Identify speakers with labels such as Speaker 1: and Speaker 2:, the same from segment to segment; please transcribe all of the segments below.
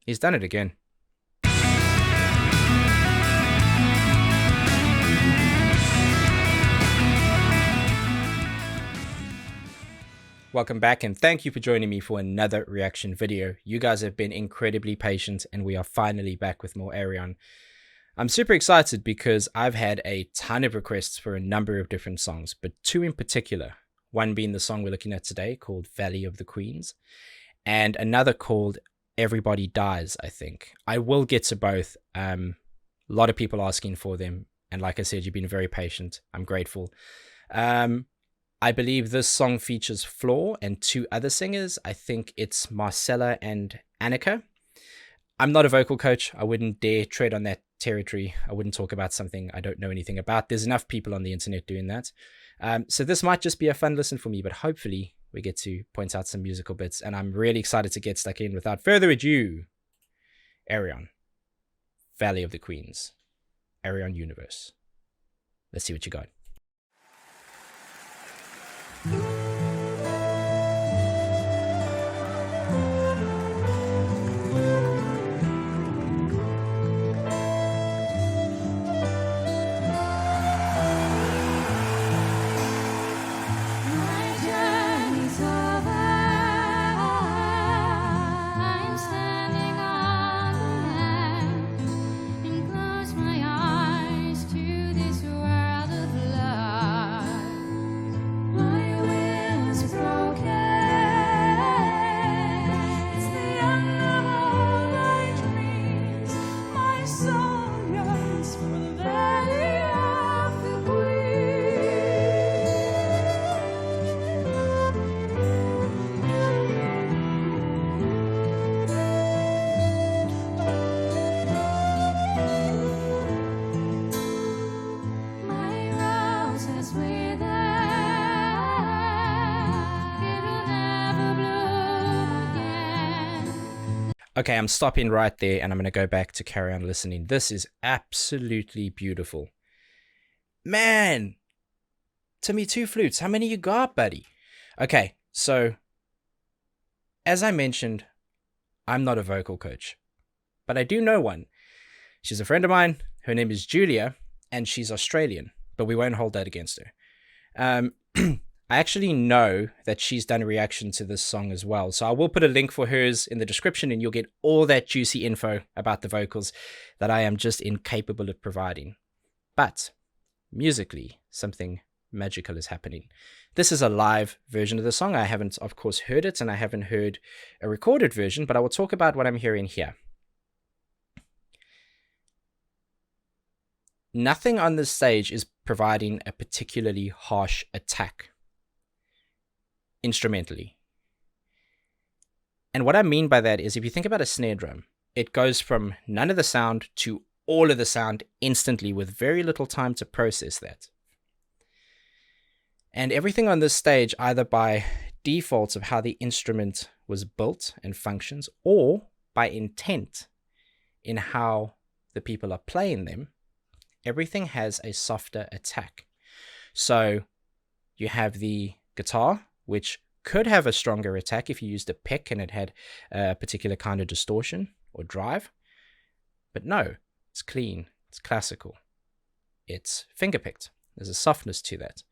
Speaker 1: He's done it again. Welcome back, and thank you for joining me for another reaction video. You guys have been incredibly patient, and we are finally back with more Ayreon. I'm super excited because I've had a ton of requests for a number of different songs, but two in particular. One being the song we're looking at today called Valley of the Queens, and another called Everybody Dies, I think. I will get to both. A lot of people asking for them, and like I said, you've been very patient. I'm grateful. I believe this song features Floor and two other singers. I think it's Marcella and Annika. I'm not a vocal coach. I wouldn't dare tread on that territory. I wouldn't talk about something I don't know anything about. There's enough people on the internet doing that. So this might just be a fun listen for me, but hopefully we get to point out some musical bits, and I'm really excited to get stuck in. Without further ado, Ayreon, Valley of the Queens, Ayreon Universe. Let's see what you got. Okay, I'm stopping right there, and I'm going to go back to carry on listening. This is absolutely beautiful. Man! Timmy Two Flutes, how many you got, buddy? Okay, so, as I mentioned, I'm not a vocal coach, but I do know one. She's a friend of mine. Her name is Julia, and she's Australian, but we won't hold that against her. I actually know that she's done a reaction to this song as well. So I will put a link for hers in the description, and you'll get all that juicy info about the vocals that I am just incapable of providing. But musically, something magical is happening. This is a live version of the song. I haven't, of course, heard it, and I haven't heard a recorded version, but I will talk about what I'm hearing here. Nothing on this stage is providing a particularly harsh attack instrumentally. And what I mean by that is, if you think about a snare drum, it goes from none of the sound to all of the sound instantly with very little time to process that. And everything on this stage, either by default of how the instrument was built and functions, or by intent in how the people are playing them, everything has a softer attack. So you have the guitar, which could have a stronger attack if you used a pick and it had a particular kind of distortion or drive. But no, it's clean, it's classical, it's fingerpicked. There's a softness to that.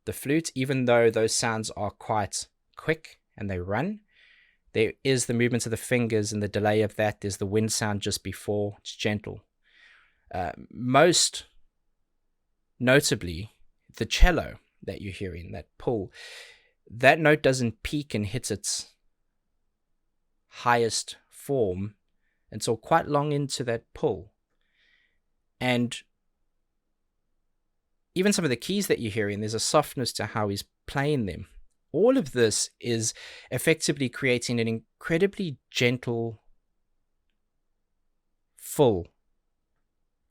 Speaker 1: The flute, even though those sounds are quite quick and they run, there is the movement of the fingers and the delay of that. There's the wind sound just before. It's gentle. Most notably, the cello that you're hearing, that pull, that note doesn't peak and hit its highest form until quite long into that pull. And even some of the keys that you're hearing, there's a softness to how he's playing them. All of this is effectively creating an incredibly gentle, full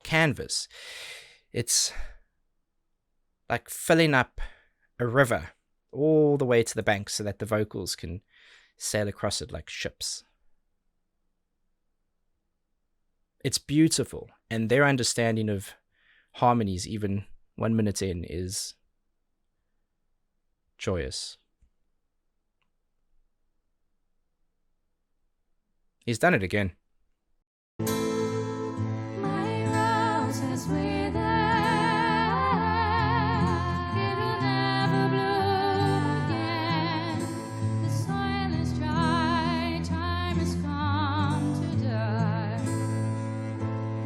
Speaker 1: canvas. It's like filling up a river all the way to the bank so that the vocals can sail across it like ships. It's beautiful, and their understanding of harmonies, even 1 minute in, is joyous. He's done it again.
Speaker 2: My roses wither, it'll never bloom again. The soil is dry, time has come to die.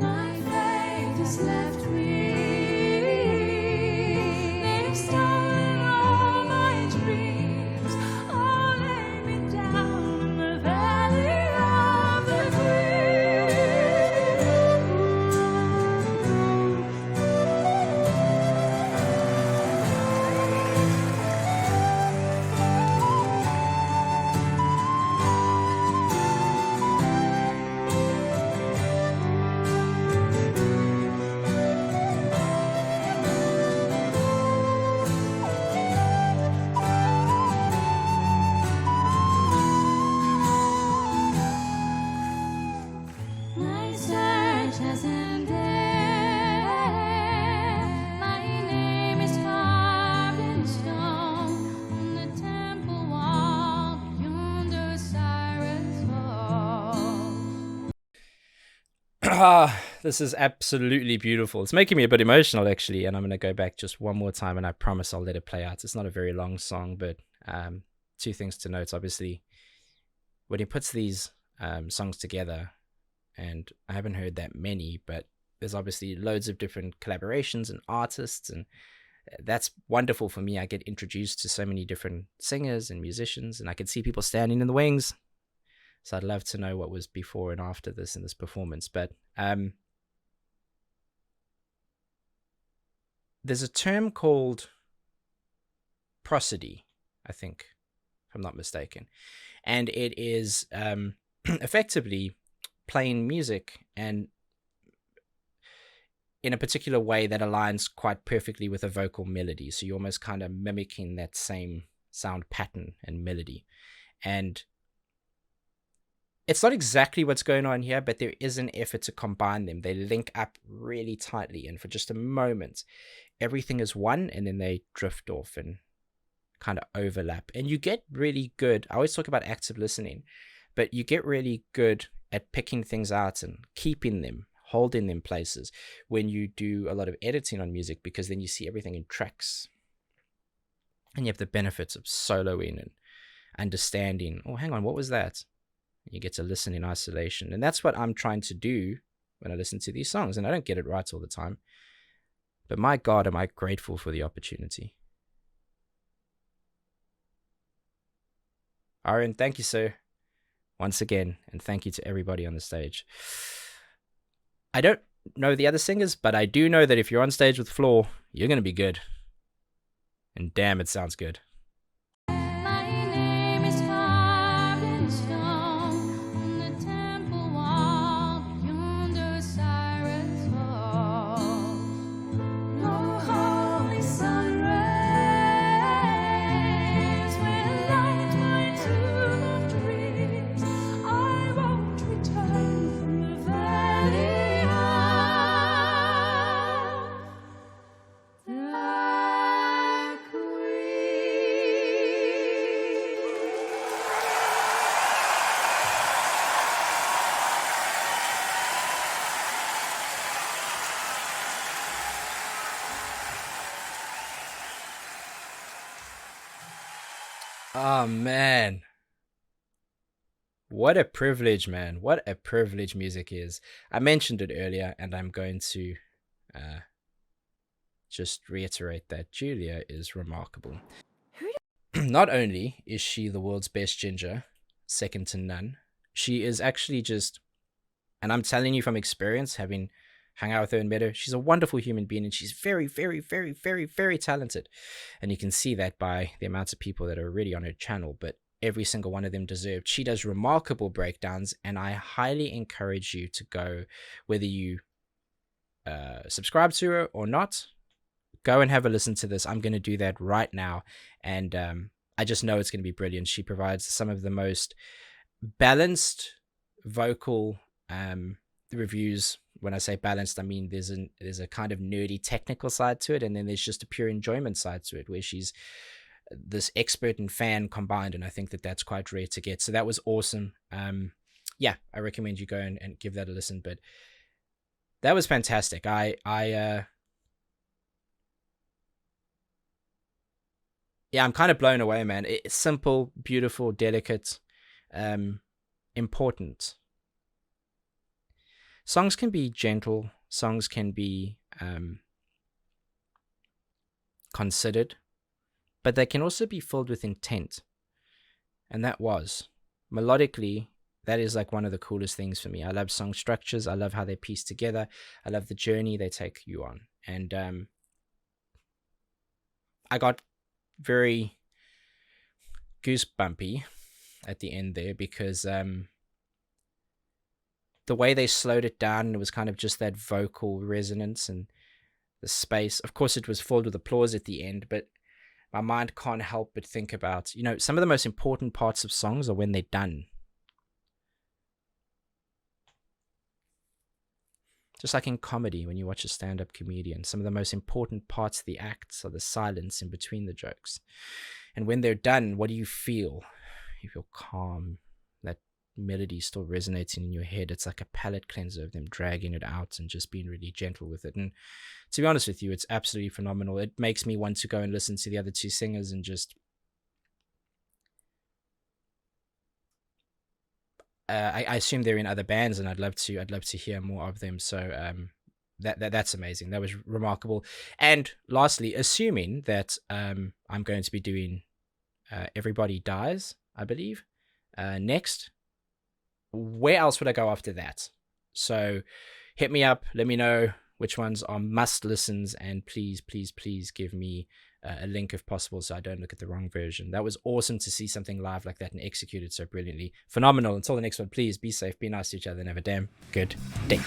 Speaker 2: My faith has left me. They've stolen all my dreams. Oh, lay me down in the valley of the My search has ended. My name is carved in stone on the temple wall yonder Cyrus Hall.
Speaker 1: This is absolutely beautiful. It's making me a bit emotional, actually, and I'm going to go back just one more time, and I promise I'll let it play out. It's not a very long song, but two things to note. Obviously, when he puts these songs together, and I haven't heard that many, but there's obviously loads of different collaborations and artists, and that's wonderful for me. I get introduced to so many different singers and musicians, and I can see people standing in the wings. So I'd love to know what was before and after this in this performance. But there's a term called prosody, I think, if I'm not mistaken. And it is effectively playing music and in a particular way that aligns quite perfectly with a vocal melody. So you're almost kind of mimicking that same sound pattern and melody. And it's not exactly what's going on here, but there is an effort to combine them. They link up really tightly, and for just a moment, everything is one, and then they drift off and kind of overlap. And you get really good. I always talk about active listening, but you get really good at picking things out and keeping them, holding them places when you do a lot of editing on music, because then you see everything in tracks. And you have the benefits of soloing and understanding, oh, hang on, what was that? You get to listen in isolation. And that's what I'm trying to do when I listen to these songs. And I don't get it right all the time. But my God, am I grateful for the opportunity. Ayreon, thank you, sir, once again. And thank you to everybody on the stage. I don't know the other singers, but I do know that if you're on stage with Floor, you're going to be good. And damn, it sounds good.
Speaker 2: My name is carved in stone on the temple wall yonder Cyrus Hall. No holy sun rays will light my tomb of dreams. I won't return from the valley of the queen.
Speaker 1: Oh, man. What a privilege, man. What a privilege music is. I mentioned it earlier, and I'm going to just reiterate that Julia is remarkable. Not only is she the world's best ginger, second to none, she is actually just, and I'm telling you from experience, having hung out with her and met her, she's a wonderful human being, and she's very, very, very, very, very talented. And you can see that by the amounts of people that are already on her channel, but every single one of them deserved. She does remarkable breakdowns, and I highly encourage you to go, whether you subscribe to her or not, go and have a listen to this. I'm going to do that right now, and I just know it's going to be brilliant. She provides some of the most balanced vocal reviews. When I say balanced, I mean there's a kind of nerdy technical side to it, and then there's just a pure enjoyment side to it, where she's this expert and fan combined, and I think that that's quite rare to get. So that was awesome. yeah, I recommend you go and give that a listen. But that was fantastic. Yeah, I'm kind of blown away, man. It's simple, beautiful, delicate, important. Songs can be gentle. Songs can be considered, but they can also be filled with intent. And that was melodically, that is like one of the coolest things for me. I love song structures. I love how they piece together. I love the journey they take you on. And I got very goosebumpy at the end there because the way they slowed it down, it was kind of just that vocal resonance and the space. Of course, it was filled with applause at the end, but my mind can't help but think about, some of the most important parts of songs are when they're done. Just like in comedy, when you watch a stand-up comedian, some of the most important parts of the acts are the silence in between the jokes. And when they're done, what do you feel? You feel calm. That melody still resonates in your head. It's like a palate cleanser of them dragging it out and just being really gentle with it. And to be honest with you, it's absolutely phenomenal. It makes me want to go and listen to the other two singers and just I assume they're in other bands, and I'd love to hear more of them. So that's amazing. That was remarkable. And lastly, assuming that I'm going to be doing Everybody Dies, I believe, next, where else would I go after that? So hit me up. Let me know which ones are must listens, and please give me a link if possible so I don't look at the wrong version. That was awesome to see something live like that and executed so brilliantly. Phenomenal. Until the next one, please be safe, be nice to each other, and have a damn good day.